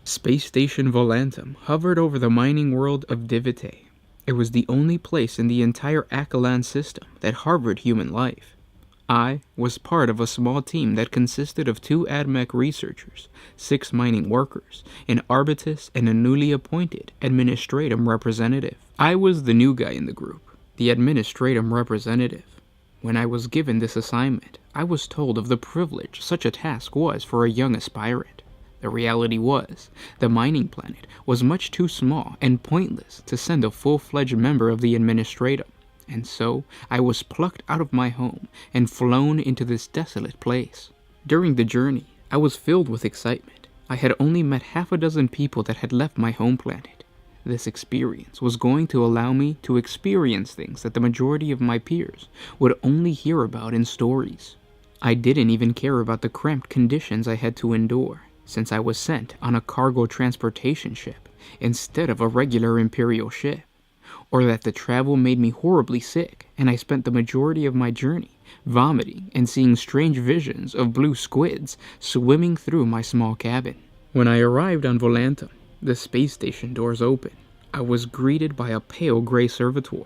Space Station Volantum hovered over the mining world of Divite. It was the only place in the entire Achelan system that harbored human life. I was part of a small team that consisted of 2 AdMech researchers, 6 mining workers, an arbitus, and a newly appointed administratum representative. I was the new guy in the group, the administratum representative. When I was given this assignment, I was told of the privilege such a task was for a young aspirant. The reality was, the mining planet was much too small and pointless to send a full-fledged member of the administratum, and so I was plucked out of my home and flown into this desolate place. During the journey, I was filled with excitement. I had only met half a dozen people that had left my home planet. This experience was going to allow me to experience things that the majority of my peers would only hear about in stories. I didn't even care about the cramped conditions I had to endure, since I was sent on a cargo transportation ship instead of a regular Imperial ship, or that the travel made me horribly sick and I spent the majority of my journey vomiting and seeing strange visions of blue squids swimming through my small cabin. When I arrived on Volantum, the space station doors opened. I was greeted by a pale gray servitor.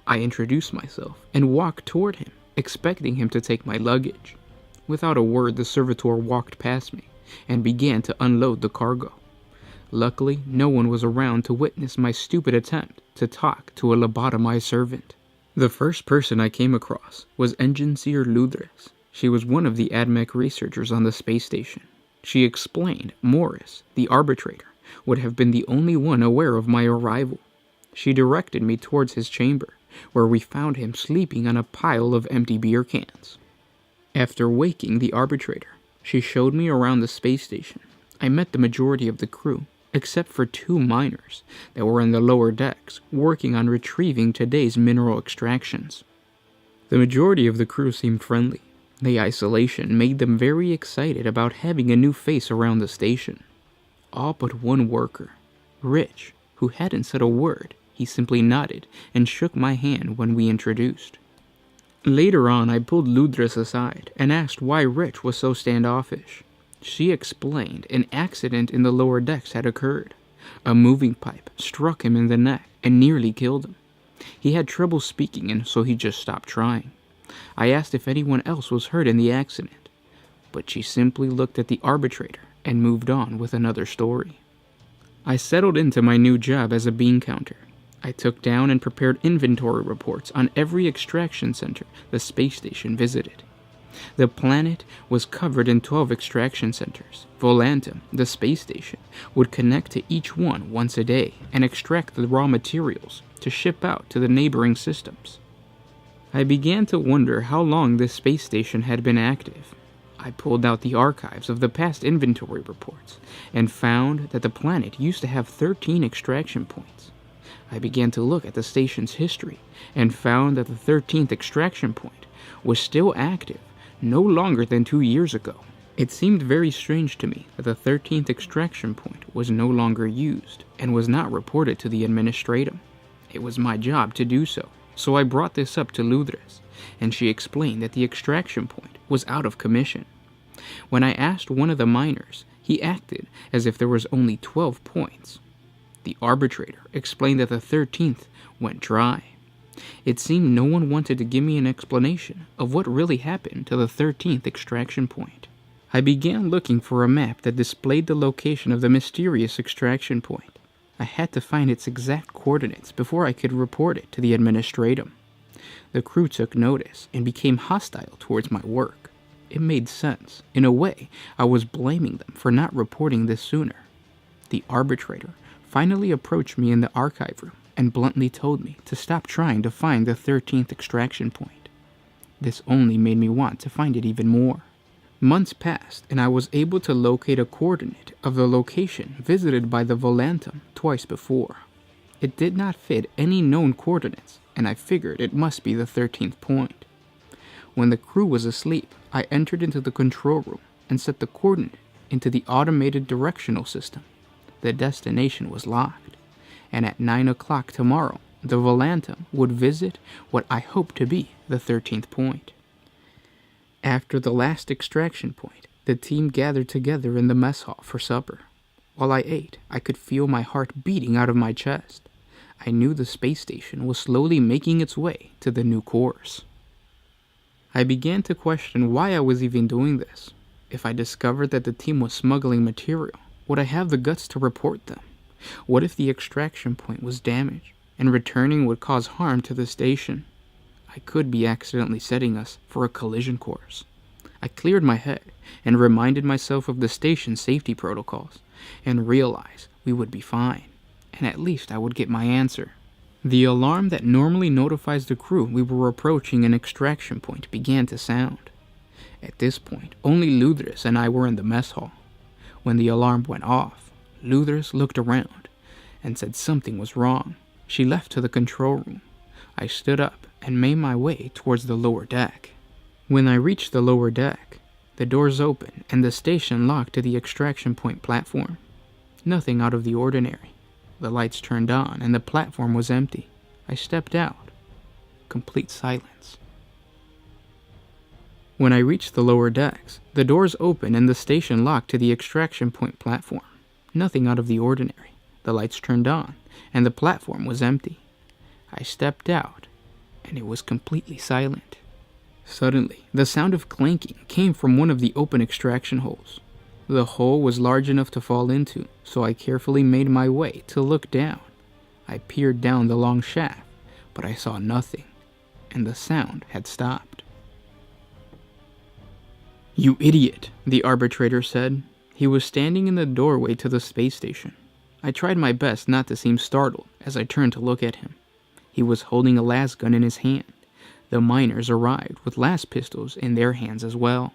I introduced myself and walked toward him, expecting him to take my luggage. Without a word, the servitor walked past me and began to unload the cargo. Luckily, no one was around to witness my stupid attempt to talk to a lobotomized servant. The first person I came across was Engineer Ludres. She was one of the AdMech researchers on the space station. She explained Morris, the arbitrator, would have been the only one aware of my arrival. She directed me towards his chamber, where we found him sleeping on a pile of empty beer cans. After waking the arbitrator, she showed me around the space station. I met the majority of the crew, except for 2 miners that were in the lower decks working on retrieving today's mineral extractions. The majority of the crew seemed friendly. The isolation made them very excited about having a new face around the station. All but one worker, Rich, who hadn't said a word. He simply nodded and shook my hand when we introduced. Later on, I pulled Ludres aside and asked why Rich was so standoffish. She explained an accident in the lower decks had occurred. A moving pipe struck him in the neck and nearly killed him. He had trouble speaking, and so he just stopped trying. I asked if anyone else was hurt in the accident, but she simply looked at the arbitrator and moved on with another story. I settled into my new job as a bean counter. I took down and prepared inventory reports on every extraction center the space station visited. The planet was covered in 12 extraction centers. Volantum, the space station, would connect to each one once a day and extract the raw materials to ship out to the neighboring systems. I began to wonder how long this space station had been active. I pulled out the archives of the past inventory reports and found that the planet used to have 13 extraction points. I began to look at the station's history and found that the 13th extraction point was still active no longer than 2 years ago. It seemed very strange to me that the 13th extraction point was no longer used and was not reported to the administratum. It was my job to do so, so I brought this up to Ludres, and she explained that the extraction point was out of commission. When I asked one of the miners, he acted as if there was only 12 points. The arbitrator explained that the 13th went dry. It seemed no one wanted to give me an explanation of what really happened to the 13th extraction point. I began looking for a map that displayed the location of the mysterious extraction point. I had to find its exact coordinates before I could report it to the administratum. The crew took notice and became hostile towards my work. It made sense. In a way, I was blaming them for not reporting this sooner. The arbitrator finally approached me in the archive room and bluntly told me to stop trying to find the 13th extraction point. This only made me want to find it even more. Months passed, and I was able to locate a coordinate of the location visited by the Volantum twice before. It did not fit any known coordinates, and I figured it must be the 13th point. When the crew was asleep, I entered into the control room and set the coordinate into the automated directional system. The destination was locked, and at 9 o'clock tomorrow, the Volantum would visit what I hoped to be the 13th point. After the last extraction point, the team gathered together in the mess hall for supper. While I ate, I could feel my heart beating out of my chest. I knew the space station was slowly making its way to the new course. I began to question why I was even doing this. If I discovered that the team was smuggling material, would I have the guts to report them? What if the extraction point was damaged, and returning would cause harm to the station? I could be accidentally setting us for a collision course. I cleared my head and reminded myself of the station's safety protocols, and realized we would be fine, and at least I would get my answer. The alarm that normally notifies the crew we were approaching an extraction point began to sound. At this point, only Luthris and I were in the mess hall. When the alarm went off, Luthris looked around and said something was wrong. She left to the control room. I stood up and made my way towards the lower deck. When I reached the lower deck, the doors opened and the station locked to the extraction point platform. Nothing out of the ordinary. The lights turned on and the platform was empty. I stepped out. Complete silence. When I reached the lower decks, the doors opened and the station locked to the extraction point platform. Nothing out of the ordinary. The lights turned on and the platform was empty. I stepped out and it was completely silent. Suddenly, the sound of clanking came from one of the open extraction holes. The hole was large enough to fall into, so I carefully made my way to look down. I peered down the long shaft, but I saw nothing, and the sound had stopped. "You idiot," the arbitrator said. He was standing in the doorway to the space station. I tried my best not to seem startled as I turned to look at him. He was holding a las gun in his hand. The miners arrived with las pistols in their hands as well.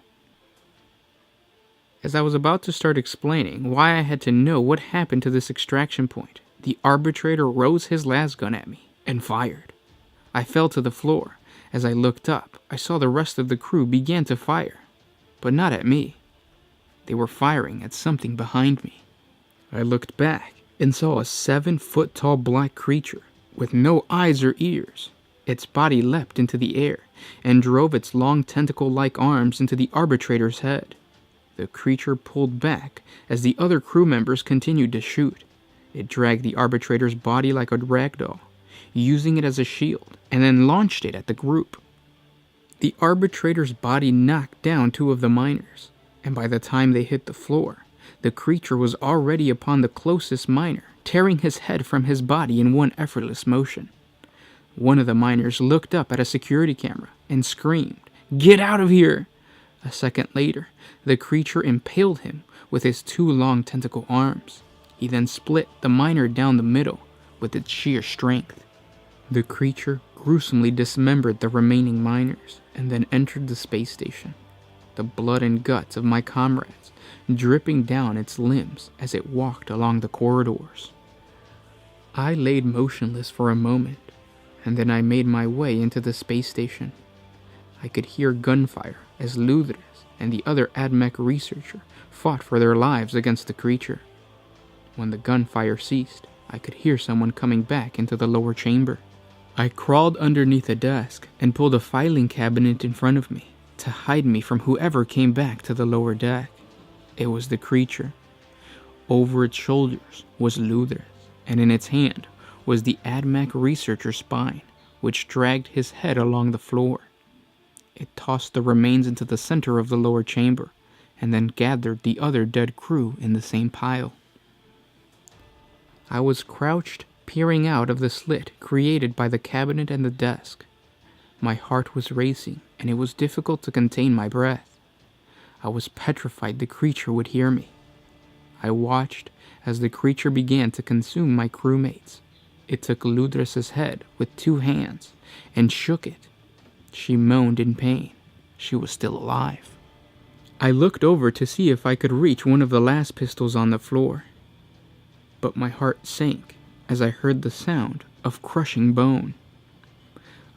As I was about to start explaining why I had to know what happened to this extraction point, the arbitrator rose his las gun at me and fired. I fell to the floor. As I looked up, I saw the rest of the crew began to fire, but not at me. They were firing at something behind me. I looked back and saw a 7-foot-tall black creature with no eyes or ears. Its body leapt into the air and drove its long tentacle-like arms into the arbitrator's head. The creature pulled back as the other crew members continued to shoot. It dragged the arbitrator's body like a ragdoll, using it as a shield, and then launched it at the group. The arbitrator's body knocked down 2 of the miners, and by the time they hit the floor, the creature was already upon the closest miner, tearing his head from his body in one effortless motion. One of the miners looked up at a security camera and screamed, "Get out of here!" A second later, the creature impaled him with his 2 long tentacle arms. He then split the miner down the middle with its sheer strength. The creature gruesomely dismembered the remaining miners and then entered the space station, the blood and guts of my comrades dripping down its limbs as it walked along the corridors. I laid motionless for a moment, and then I made my way into the space station. I could hear gunfire as Luthris and the other AdMech researcher fought for their lives against the creature. When the gunfire ceased, I could hear someone coming back into the lower chamber. I crawled underneath a desk and pulled a filing cabinet in front of me to hide me from whoever came back to the lower deck. It was the creature. Over its shoulders was Luthris, and in its hand was the AdMech researcher's spine, which dragged his head along the floor. It tossed the remains into the center of the lower chamber, and then gathered the other dead crew in the same pile. I was crouched, peering out of the slit created by the cabinet and the desk. My heart was racing, and it was difficult to contain my breath. I was petrified the creature would hear me. I watched as the creature began to consume my crewmates. It took Luthris's head with 2 hands and shook it. She moaned in pain. She was still alive. I looked over to see if I could reach one of the las pistols on the floor, but my heart sank as I heard the sound of crushing bone.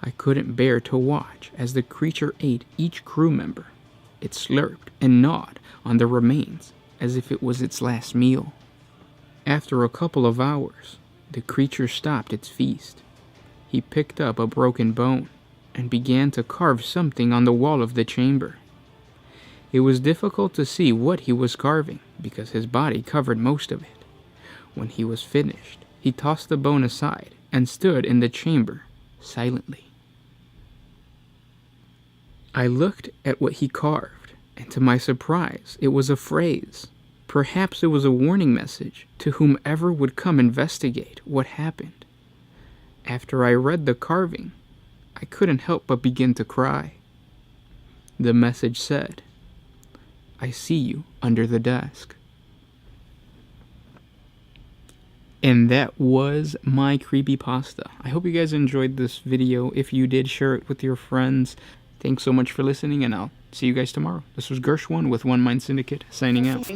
I couldn't bear to watch as the creature ate each crew member. It slurped and gnawed on the remains as if it was its last meal. After a couple of hours, the creature stopped its feast. He picked up a broken bone and began to carve something on the wall of the chamber. It was difficult to see what he was carving because his body covered most of it. When he was finished, he tossed the bone aside and stood in the chamber silently. I looked at what he carved, and to my surprise, it was a phrase. Perhaps it was a warning message to whomever would come investigate what happened. After I read the carving, I couldn't help but begin to cry. The message said, "I see you under the desk." And that was my creepypasta. I hope you guys enjoyed this video. If you did, share it with your friends. Thanks so much for listening, and I'll see you guys tomorrow. This was Gershwin with One Mind Syndicate, signing out.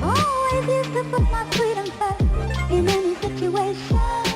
Always used to put my freedom first in any situation.